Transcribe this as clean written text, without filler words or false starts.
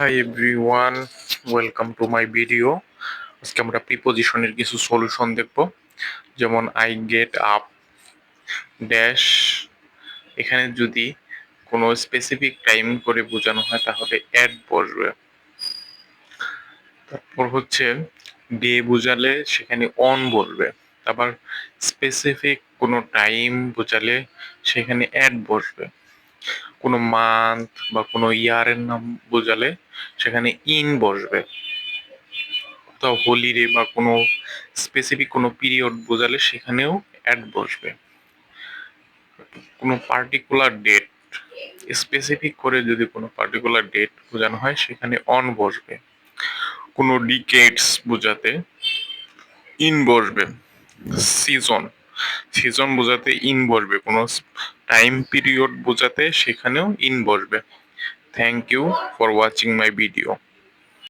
Hi everyone, welcome to my video. আজকে আমরা প্রিপোজিশনের কিছু সলিউশন দেখব। যেমন আই গেট আপ ড্যাশ, এখানে যদি কোনো স্পেসিফিক টাইম করে বোঝানো হয় তাহলে অ্যাট বসবে। তারপর হচ্ছে ডে বোঝালে সেখানে অন বলবে। আবার স্পেসিফিক কোনো টাইম বোঝালে সেখানে অ্যাট বসবে। কোনো মান্থ বা কোনো ইয়ারের নাম বোঝালে সেখানে ইন বসবে। তো হলিডে বা কোনো স্পেসিফিক কোনো পিরিয়ড বোঝালে সেখানেও অ্যাড বসবে। কোনো পার্টিকুলার ডেট স্পেসিফিক করে যদি কোনো পার্টিকুলার ডেট বোঝানো হয় সেখানে অন বসবে। কোনো ডিকেডস বোঝাতে ইন বসবে। সিজন সিজন বোঝাতে ইন বসবে। কোনো টাইম পিরিয়ড বোঝাতে সেখানেও ইন বসবে। Thank you for watching my video.